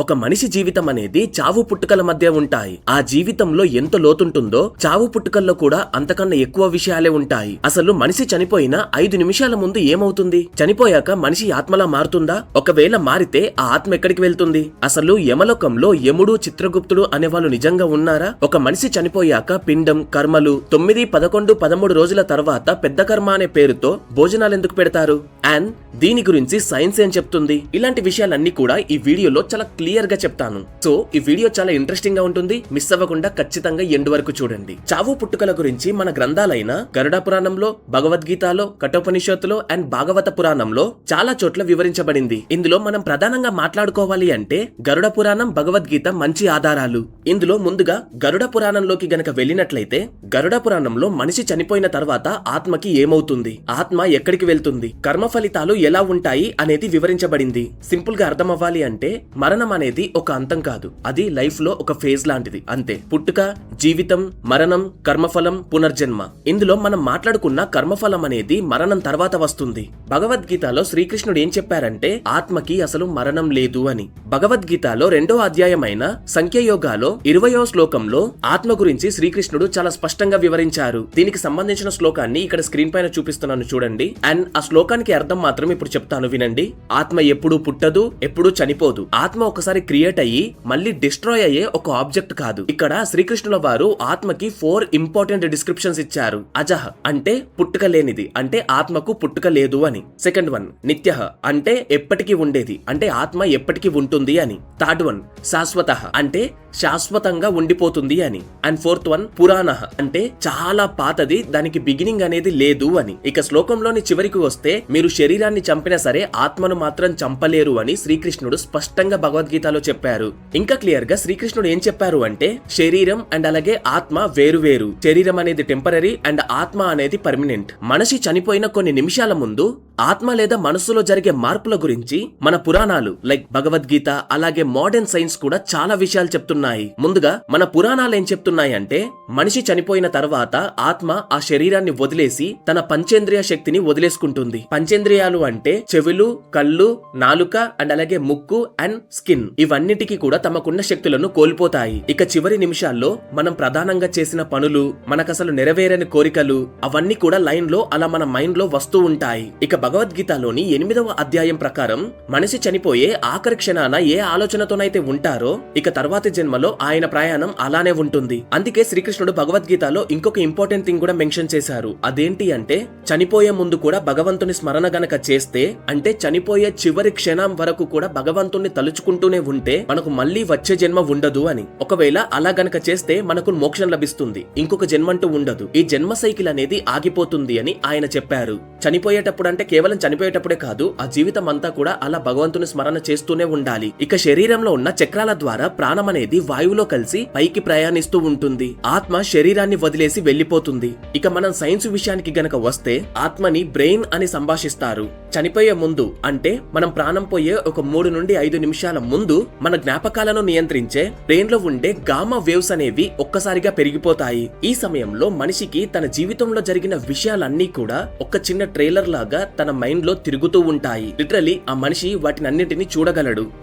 ఒక మనిషి జీవితం అనేది చావు పుట్టుకల మధ్య ఉంటాయి. ఆ జీవితంలో ఎంత లోతుంటుందో చావు పుట్టుకల్లో కూడా అంతకన్నా ఎక్కువ విషయాలే ఉంటాయి. అసలు మనిషి చనిపోయిన 5 నిమిషాల ముందు ఏమవుతుంది? చనిపోయాక మనిషి ఆత్మలా మారుతుందా? ఒకవేళ మారితే ఆ ఆత్మ ఎక్కడికి వెళ్తుంది? అసలు యమలోకంలో యముడు, చిత్రగుప్తుడు అనేవాళ్ళు నిజంగా ఉన్నారా? ఒక మనిషి చనిపోయాక పిండం, కర్మలు 9, 11, 13 రోజుల తర్వాత పెద్ద కర్మ అనే పేరుతో భోజనాలు ఎందుకు పెడతారు? అండ్ దీని గురించి సైన్స్ ఏం చెప్తుంది? ఇలాంటి విషయాలన్నీ కూడా ఈ వీడియోలో చాలా క్లియర్ గా చెప్తాను. సో ఈ వీడియో చాలా ఇంట్రెస్టింగ్ గా ఉంటుంది. మిస్ అవ్వకుండా ఖచ్చితంగా ఎండ్ వరకు చూడండి. చావు పుట్టుకల గురించి మన గ్రంథాలైన గరుడ పురాణంలో, భగవద్గీతలో, కఠోపనిషత్తులో అండ్ భాగవత పురాణంలో చాలా చోట్ల వివరించబడింది. ఇందులో మనం ప్రధానంగా మాట్లాడుకోవాలి అంటే గరుడ పురాణం, భగవద్గీత మంచి ఆధారాలు. ఇందులో ముందుగా గరుడ పురాణంలోకి గనక వెళ్ళినట్లయితే గరుడ పురాణంలో మనిషి చనిపోయిన తర్వాత ఆత్మకి ఏమవుతుంది, ఆత్మ ఎక్కడికి వెళ్తుంది, కర్మ ఫలితాలు ఎలా ఉంటాయి అనేది వివరించబడింది. సింపుల్ గా అర్థం అవ్వాలి అంటే మరణం అనేది ఒక అంతం కాదు, అది లైఫ్ లో ఒక ఫేజ్ లాంటిది అంతే. పుట్టుక, జీవితం, మరణం, కర్మఫలం, పునర్జన్మ. ఇందులో మనం మాట్లాడుకున్న కర్మఫలం అనేది మరణం తర్వాత వస్తుంది. భగవద్గీతలో శ్రీకృష్ణుడు ఏం చెప్పారంటే ఆత్మకి అసలు మరణం లేదు అని. భగవద్గీతలో 2వ అధ్యాయమైన సంఖ్యయోగాలో 20వ శ్లోకంలో ఆత్మ గురించి శ్రీకృష్ణుడు చాలా స్పష్టంగా వివరించారు. దీనికి సంబంధించిన శ్లోకాన్ని ఇక్కడ స్క్రీన్ పైన చూపిస్తున్నాను చూడండి. అండ్ ఆ శ్లోకానికి అర్థం మాత్రం ఇప్పుడు చెప్తాను వినండి. ఆత్మ ఎప్పుడూ పుట్టదు, ఎప్పుడూ చనిపోదు. ఆత్మ ఒకసారి క్రియేట్ అయ్యి మళ్ళీ డిస్ట్రాయ్ అయ్యే ఒక ఆబ్జెక్ట్ కాదు. ఇక్కడ శ్రీకృష్ణుల వారు ఆత్మకి 4 ఇంపార్టెంట్ డిస్క్రిప్షన్స్ ఇచ్చారు. అజహ అంటే పుట్టుక లేనిది, అంటే ఆత్మకు పుట్టుక లేదు అని. సెకండ్ వన్ నిత్యః అంటే ఎప్పటికీ ఉండేది, అంటే ఆత్మ ఎప్పటికీ ఉంటుంది అని. థర్డ్ వన్ శాశ్వతః అంటే శాశ్వతంగా ఉండిపోతుంది అని. అండ్ ఫోర్త్ వన్ పురాణః అంటే చాలా పాతది, దానికి బిగినింగ్ అనేది లేదు అని. ఇక శ్లోకంలోని చివరికి వస్తే మీరు శరీరాన్ని చంపినా సరే ఆత్మను మాత్రం చంపలేరు అని శ్రీకృష్ణుడు స్పష్టంగా భగవద్గీతలో చెప్పారు. ఇంకా క్లియర్ గా శ్రీకృష్ణుడు ఏం చెప్పారు అంటే శరీరం అండ్ అలాగే ఆత్మ వేరు వేరు. శరీరం అనేది టెంపరరీ అండ్ ఆత్మ అనేది పర్మనెంట్. మనిషి చనిపోయిన కొన్ని నిమిషాల ముందు ఆత్మ లేదా మనస్సులో జరిగే మార్పుల గురించి మన పురాణాలు లైక్ భగవద్గీత అలాగే మోడర్న్ సైన్స్ కూడా చాలా విషయాలు చెప్తున్నాయి. ముందుగా మన పురాణాలు ఏం చెప్తున్నాయి అంటే మనిషి చనిపోయిన తర్వాత ఆత్మ ఆ శరీరాన్ని వదిలేసి తన పంచేంద్రియ శక్తిని వదిలేసుకుంటుంది. పంచేంద్రియాలు అంటే చెవులు, కళ్ళు, నాలుక అండ్ అలాగే ముక్కు అండ్ స్కిన్. ఇవన్నిటికీ కూడా తమకున్న శక్తులను కోల్పోతాయి. ఇక చివరి నిమిషాల్లో మనం ప్రధానంగా చేసిన పనులు, మనకసలు నెరవేరని కోరికలు అవన్నీ కూడా లైన్ లో అలా మన మైండ్ లో వస్తూ ఉంటాయి. ఇక భగవద్గీతలోని 8వ అధ్యాయం ప్రకారం మనిషి చనిపోయే ఆఖరి క్షణాన ఏ ఆలోచనతోనైతే ఉంటారో ఇక తర్వాతి జన్మలో ఆయన ప్రయాణం అలానే ఉంటుంది. అందుకే శ్రీకృష్ణుడు భగవద్గీతలో ఇంకొక ఇంపార్టెంట్ థింగ్ కూడా మెన్షన్ చేశారు. అదేంటి అంటే చనిపోయే ముందు కూడా భగవంతుని స్మరణ గనక చేస్తే, అంటే చనిపోయే చివరి క్షణం వరకు కూడా భగవంతుని తలుచుకుంటూనే ఉంటే మనకు మళ్ళీ వచ్చే జన్మ ఉండదు అని. ఒకవేళ అలా గనక చేస్తే మనకు మోక్షం లభిస్తుంది, ఇంకొక జన్మంటూ ఉండదు. ఈ జన్మ సైకిల్ అనేది ఆగిపోతుంది అని ఆయన చెప్పారు. చనిపోయేటప్పుడు అంటే కేవలం చనిపోయేటప్పుడే కాదు, ఆ జీవితం అంతా కూడా అలా భగవంతుని స్మరణ చేస్తూనే ఉండాలి. ఇక శరీరంలో ఉన్న చక్రాల ద్వారా ప్రాణం అనేది వాయువులో కలిసి పైకి ప్రయాణిస్తూ ఉంటుంది. ఆత్మ శరీరాన్ని వదిలేసి వెళ్లిపోతుంది. ఇక మనం సైన్స్ విషయానికి గనక వస్తే ఆత్మని బ్రెయిన్ అని సంభాషిస్తారు. చనిపోయే ముందు అంటే మనం ప్రాణం పోయే ఒక 3 నుండి 5 నిమిషాల ముందు మన జ్ఞాపకాలను నియంత్రించే బ్రెయిన్ లో ఉండే గామా వేవ్స్ అనేవి ఒక్కసారిగా పెరిగిపోతాయి. ఈ సమయంలో మనిషికి తన జీవితంలో జరిగిన విషయాలన్నీ కూడా ఒక చిన్న ట్రైలర్ లాగా తన మైండ్ లో తిరుగుతూ ఉంటాయి. లిటరలీ ఆ మనిషి వాటినన్నింటినీ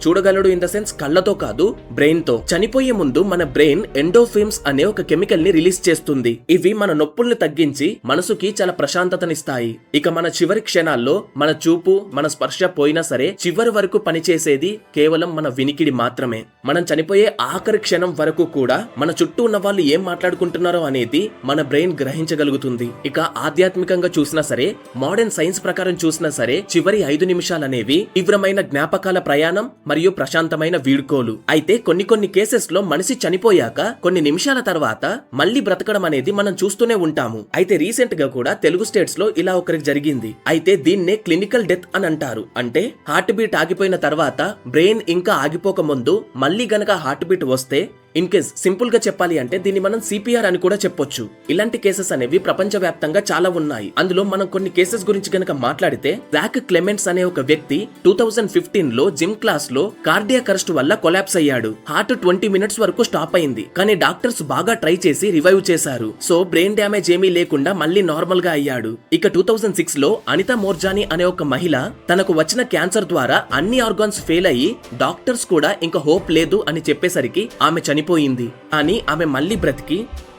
చూడగలడు ఇన్ ద సెన్స్ కళ్ళతో కాదు, బ్రెయిన్ తో. చనిపోయే ముందు మన బ్రెయిన్ ఎండోర్ఫిన్స్ అనే ఒక కెమికల్ ని రిలీజ్ చేస్తుంది. ఇవి మన నొప్పుల్ని తగ్గించి మనసుకి చాలా ప్రశాంతతనిస్తాయి. ఇక మన చివరి క్షణాల్లో మన చూపు, మన స్పర్శ పోయినా సరే చివరి వరకు పనిచేసేది కేవలం మన వినికిడి మాత్రమే. మనం చనిపోయే ఆఖరి క్షణం వరకు కూడా మన చుట్టూ ఉన్న వాళ్ళు ఏం మాట్లాడుకుంటున్నారో అనేది మన బ్రెయిన్ గ్రహించగలుగుతుంది. ఇక ఆధ్యాత్మికంగా చూసినా సరే, మోడర్న్ సైన్స్ ప్రకారం చూసినా సరే చివరి 5 నిమిషాలనేవి తీవ్రమైన జ్ఞాపకాల ప్రయాణం మరియు ప్రశాంతమైన వీడ్కోలు. అయితే కొన్ని కేసెస్ లో మనిషి చనిపోయాక కొన్ని నిమిషాల తర్వాత మళ్ళీ బ్రతకడం అనేది మనం చూస్తూనే ఉంటాము. అయితే రీసెంట్ గా కూడా తెలుగు స్టేట్స్ లో ఇలా ఒకరికి జరిగింది. అయితే దీన్నే క్లినికల్ డెత్ అని అంటారు. అంటే హార్ట్ బీట్ ఆగిపోయిన తర్వాత బ్రెయిన్ ఇంకా ఆగిపోక ముందు మళ్ళీ గనక హార్ట్ బీట్ వస్తే ఇన్ కేస్ సింపుల్ గా చెప్పాలి అంటే దీన్ని మనం సిపిఆర్ అని కూడా చెప్పొచ్చు. ఇలాంటి కేసెస్ అనేవి ప్రపంచవ్యాప్తంగా చాలా ఉన్నాయి. అందులో మనం కొన్ని కేసెస్ గురించి గనక మాట్లాడితే, జాక్ క్లెమెంట్స్ అనే ఒక వ్యక్తి 2015 లో జిమ్ క్లాస్ లో కార్డియాక్ అరెస్ట్ వల్ల కొలాప్స్ అయ్యాడు. హార్ట్ 20 మినిట్స్ వరకు స్టాప్ అయింది. కానీ డాక్టర్స్ బాగా ట్రై చేసి రివైవ్ చేశారు. సో బ్రెయిన్ డ్యామేజ్ ఏమీ లేకుండా మళ్ళీ నార్మల్ గా అయ్యాడు. ఇక 2006 లో అనితా మోర్జానీ అనే ఒక మహిళ తనకు వచ్చిన క్యాన్సర్ ద్వారా అన్ని ఆర్గాన్స్ ఫెయిల్ అయ్యి డాక్టర్స్ కూడా ఇంకా హోప్ లేదు అని చెప్పేసరికి ఆమె చనిపోయింది. కానీ ఆమె మళ్ళీ బ్రతికి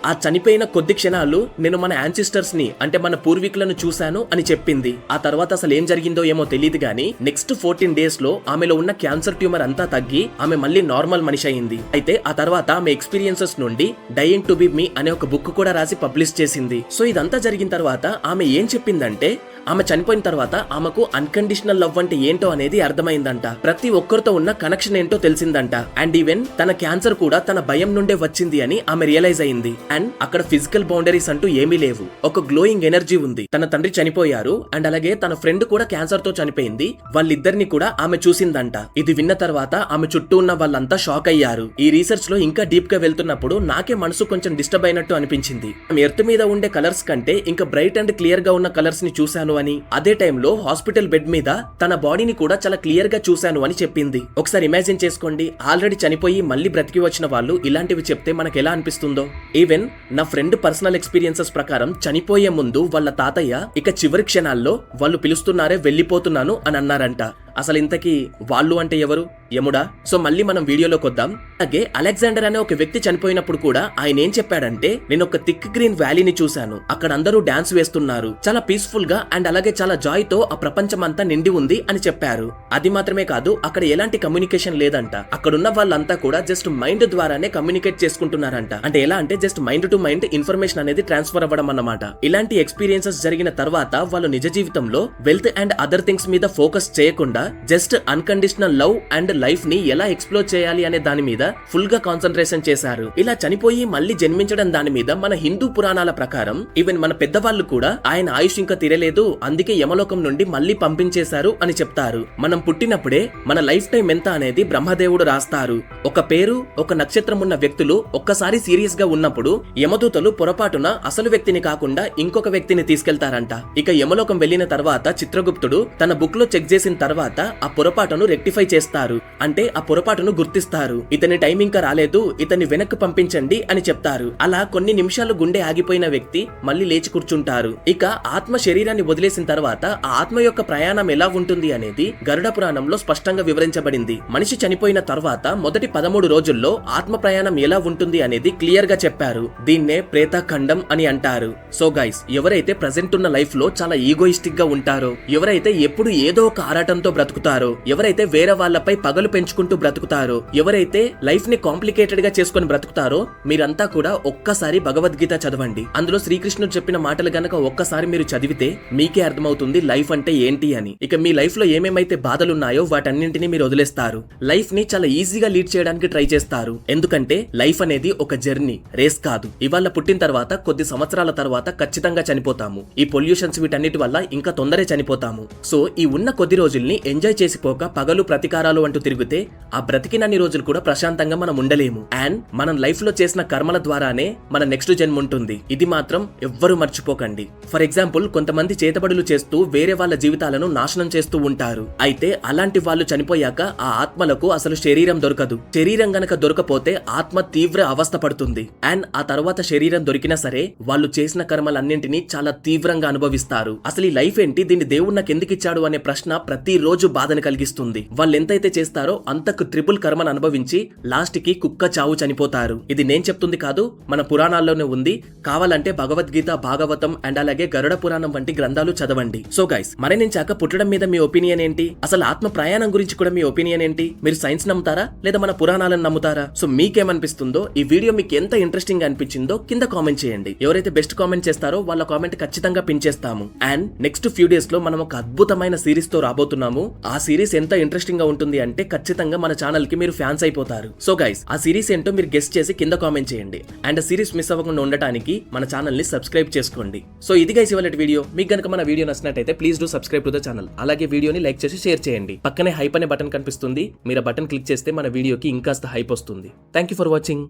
ఆ చనిపోయిన కొద్ది క్షణాలు నేను మన యాన్సిస్టర్స్ ని అంటే మన పూర్వీకులను చూశాను అని చెప్పింది. ఆ తర్వాత అసలు ఏం జరిగిందో ఏమో తెలియదు గానీ నెక్స్ట్ 14 డేస్ లో ఆమెలో ఉన్న క్యాన్సర్ ట్యూమర్ అంతా తగ్గి ఆమె మళ్ళీ నార్మల్ మనిషి అయింది. అయితే ఆ తర్వాత ఆమె ఎక్స్పీరియన్సెస్ నుండి డైయింగ్ టు బి మీ అనే ఒక బుక్ కూడా రాసి పబ్లిష్ చేసింది. సో ఇదంతా జరిగిన తర్వాత ఆమె ఏం చెప్పిందంటే, ఆమె చనిపోయిన తర్వాత ఆమెకు అన్కండిషనల్ లవ్ అంటే ఏంటో అనేది అర్థమైందంట. ప్రతి ఒక్కరితో ఉన్న కనెక్షన్ ఏంటో తెలిసిందంట. అండ్ ఈవెన్ తన క్యాన్సర్ కూడా తన భయం నుండే వచ్చింది అని ఆమె రియలైజ్ అయింది. అండ్ అక్కడ ఫిజికల్ బౌండరీస్ అంటూ ఏమీ లేవు, ఒక గ్లోయింగ్ ఎనర్జీ ఉంది. తన తండ్రి చనిపోయారు అండ్ అలాగే తన ఫ్రెండ్ కూడా క్యాన్సర్ తో చనిపోయింది. వాళ్ళిద్దరిని కూడా ఆమె చూసిందంట. ఇది విన్న తర్వాత ఆమె చుట్టూ ఉన్న వాళ్ళంతా షాక్ అయ్యారు. ఈ రీసెర్చ్ లో ఇంకా డీప్ గా వెళ్తున్నప్పుడు నాకే మనసు కొంచెం డిస్టర్బ్ అయినట్టు అనిపించింది. ఎర్త్ మీద ఉండే కలర్స్ కంటే ఇంకా బ్రైట్ అండ్ క్లియర్ గా ఉన్న కలర్స్ ని చూశాను అని, అదే టైంలో హాస్పిటల్ బెడ్ మీద తన బాడీని కూడా చాలా క్లియర్ గా చూశాను అని చెప్పింది. ఒకసారి ఇమాజిన్ చేసుకోండి, ఆల్రెడీ చనిపోయి మళ్ళీ బ్రతికి వచ్చిన వాళ్ళు ఇలాంటివి చెప్తే మనకు ఎలా అనిపిస్తుందో. ఈవెన్ నా ఫ్రెండ్ పర్సనల్ ఎక్స్పీరియన్సెస్ ప్రకారం చనిపోయే ముందు వాళ్ళ తాతయ్య ఇక చివరి క్షణాల్లో వాళ్ళు పిలుస్తున్నారే వెళ్ళిపోతున్నాను అని అన్నారంట. అసలు ఇంతకీ వాళ్ళు అంటే ఎవరు? యముడా? సో మళ్ళీ మనం వీడియోలోకి వద్దాం. అలాగే అలెగ్జాండర్ అనే ఒక వ్యక్తి చనిపోయినప్పుడు కూడా ఆయన ఏం చెప్పాడంటే, నేను ఒక థిక్ గ్రీన్ వ్యాలీని చూశాను, అక్కడ అందరూ డాన్స్ వేస్తున్నారు, చాలా పీస్ఫుల్ గా అండ్ అలాగే చాలా జాయ్ తో ఆ ప్రపంచం అంతా నిండి ఉంది అని చెప్పారు. అది మాత్రమే కాదు, అక్కడ ఎలాంటి కమ్యూనికేషన్ లేదంట. అక్కడున్న వాళ్ళంతా కూడా జస్ట్ మైండ్ ద్వారానే కమ్యూనికేట్ చేసుకుంటున్నారంట. అంటే ఎలా అంటే just mind to mind information అనేది ట్రాన్స్ఫర్ అవ్వడం అన్నమాట. ఇలాంటి ఎక్స్పీరియన్సెస్ జరిగిన తర్వాత వాళ్ళు నిజ జీవితంలో వెల్త్ అండ్ అదర్ థింగ్స్ మీద ఫోకస్ చేయకుండా just unconditional love and life ని ఎలా ఎక్స్ప్లోర్ చేయాలి అనే దాని మీద ఫుల్ గా కాన్సన్ట్రేషన్ చేశారు. ఇలా చనిపోయి మళ్ళీ జన్మించడం దాని మీద మన హిందూ పురాణాల ప్రకారం ఈవెన్ మన పెద్దవాళ్ళు కూడా ఆయన ఆయుష్ ఇంకా తీరలేదు, అందుకే యమలోకం నుండి మళ్ళీ పంపించేశారు అని చెప్తారు. మనం పుట్టినప్పుడే మన లైఫ్ టైం ఎంత అనేది బ్రహ్మదేవుడు రాస్తారు. ఒక పేరు ఒక నక్షత్రం ఉన్న వ్యక్తులు ఒక్కసారి సీరియస్ గా ఉన్నప్పుడు యమదూతలు పొరపాటున అసలు వ్యక్తిని కాకుండా ఇంకొక వ్యక్తిని తీసుకెళ్తారంట. ఇక యమలోకం వెళ్లిన తర్వాత చిత్రగుప్తుడు తన బుక్ లో చెక్ చేసిన తర్వాత ఆ పొరపాటును రెక్టిఫై చేస్తారు. అంటే ఆ పొరపాటును గుర్తిస్తారు. ఇతని టైం ఇంకా రాలేదు, ఇతన్ని వెనక్కి పంపించండి అని చెప్తారు. అలా కొన్ని నిమిషాలు గుండె ఆగిపోయిన వ్యక్తి మళ్ళీ లేచి కూర్చుంటారు. ఇక ఆత్మ శరీరాన్ని వదిలేసిన తర్వాత ఆ ఆత్మ యొక్క ప్రయాణం ఎలా ఉంటుంది అనేది గరుడ పురాణంలో స్పష్టంగా వివరించబడింది. మనిషి చనిపోయిన తర్వాత మొదటి 13 రోజుల్లో ఆత్మ ప్రయాణం ఎలా ఉంటుంది అనేది క్లియర్ గా చెప్పారు. దీన్నే ప్రేతఖండం అని అంటారు. సో గైస్, ఎవరైతే ప్రెసెంట్ ఉన్న లైఫ్ లో చాలా ఈగోయిస్టిక్ గా ఉంటారో, ఎవరైతే ఎప్పుడు ఏదో ఒక ఆరాటంతో బ్రతుకుతారో, ఎవరైతే వేరే వాళ్ళపై పగలు పెంచుకుంటూ బ్రతుకుతారో, ఎవరైతే లైఫ్ ని కాంప్లికేటెడ్ గా చేసుకుని బ్రతుకుతారో, మీరంతా కూడా ఒక్కసారి భగవద్గీత చదవండి. అందులో శ్రీకృష్ణుడు చెప్పిన మాటలు గనక ఒక్కసారి మీరు చదివితే మీకే అర్థమవుతుంది లైఫ్ అంటే ఏంటి అని. ఇక మీ లైఫ్ లో ఏమేమైతే బాధలున్నాయో వాటన్నింటినీ మీరు వదిలేస్తారు. లైఫ్ ని చాలా ఈజీగా లీడ్ చేయడానికి ట్రై చేస్తారు. ఎందుకంటే లైఫ్ అనేది ఒక జర్నీ, రేస్ కాదు. ఇవాళ పుట్టిన తర్వాత కొద్ది సంవత్సరాల తర్వాత ఖచ్చితంగా చనిపోతాము. ఈ పొల్యూషన్స్ వీటన్నిటి వల్ల ఇంకా తొందరే చనిపోతాము. సో ఈ ఉన్న కొద్ది రోజుల్ని ఎంజాయ్ చేసిపోక పగలు ప్రతీకారాలు అంటూ తిరిగితే ఆ బ్రతికినన్ని రోజులు కూడా ప్రశాంతంగా మనం ఉండలేము. అండ్ మనం లైఫ్ లో చేసిన కర్మల ద్వారానే మన నెక్స్ట్ జన్మ ఉంటుంది. ఇది మాత్రం ఎవ్వరూ మర్చిపోకండి. ఫర్ ఎగ్జాంపుల్, కొంతమంది చేతబడులు చేస్తూ వేరే వాళ్ళ జీవితాలను నాశనం చేస్తూ ఉంటారు. అయితే అలాంటి వాళ్ళు చనిపోయాక ఆ ఆత్మలకు అసలు శరీరం దొరకదు. శరీరం గనక దొరకపోతే ఆత్మ తీవ్ర అవస్థ పడుతుంది. అండ్ ఆ తర్వాత శరీరం దొరికినా సరే వాళ్ళు చేసిన కర్మలన్నింటినీ చాలా తీవ్రంగా అనుభవిస్తారు. అసలు ఈ లైఫ్ ఏంటి, దీన్ని దేవుడు నాకు ఎందుకు ఇచ్చాడు అనే ప్రశ్న ప్రతి రోజు బాధను కలిగిస్తుంది. వాళ్ళు ఎంతైతే చేస్తారో అంతకు ట్రిపుల్ కర్మను అనుభవించి లాస్ట్ కి కుక్క చావు చనిపోతారు. ఇది నేను చెప్తుంది కాదు, మన పురాణాల్లోనే ఉంది. కావాలంటే భగవద్గీత, భాగవతం అండ్ అలాగే గరుడ పురాణం వంటి గ్రంథాలు చదవండి. సో గైస్, మరణించాక పుట్టడం మీద మీ ఒపీనియన్ ఏంటి? అసలు ఆత్మ ప్రయాణం గురించి కూడా మీ ఒపీనియన్ ఏంటి? మీరు సైన్స్ నమ్ముతారా లేదా మన పురాణాలను నమ్ముతారా? సో మీకేమనిపిస్తుందో, ఈ వీడియో మీకు ఎంత ఇంట్రెస్టింగ్ గా అనిపించిందో కింద కామెంట్ చేయండి. ఎవరైతే బెస్ట్ కామెంట్ చేస్తారో వాళ్ళ కామెంట్ ఖచ్చితంగా పిన్ చేస్తాము. అండ్ నెక్స్ట్ ఫ్యూ డేస్ లో మనం ఒక అద్భుతమైన సిరీస్ తో రాబోతున్నాము. ఆ సిరీస్ ఎంత ఇంట్రెస్టింగ్ గా ఉంటుంది అంటే ఖచ్చితంగా మన ఛానల్ కి మీరు ఫ్యాన్స్ అయిపోతారు. సో గైస్, ఆ సిరీస్ ఏంటో మీరు గెస్ట్ చేసి కింద కామెంట్ చేయండి. అండ్ ఆ సిరీస్ మిస్ అవ్వకుండా ఉండటానికి మన ఛానల్ ని సబ్స్క్రైబ్ చేసుకోండి. సో ఇది గైస్ ఇవాళ వీడియో. మీకు గనుక మన వీడియో నచ్చినట్టయితే please do subscribe to the channel. అలాగే వీడియోని లైక్ చేసి షేర్ చేయండి. పక్కనే హైప్ అనే బటన్ కనిపిస్తుంది. మీరు ఆ బటన్ క్లిక్ చేస్తే మన వీడియోకి ఇంకాస్త హైప్ వస్తుంది. Thank you for watching.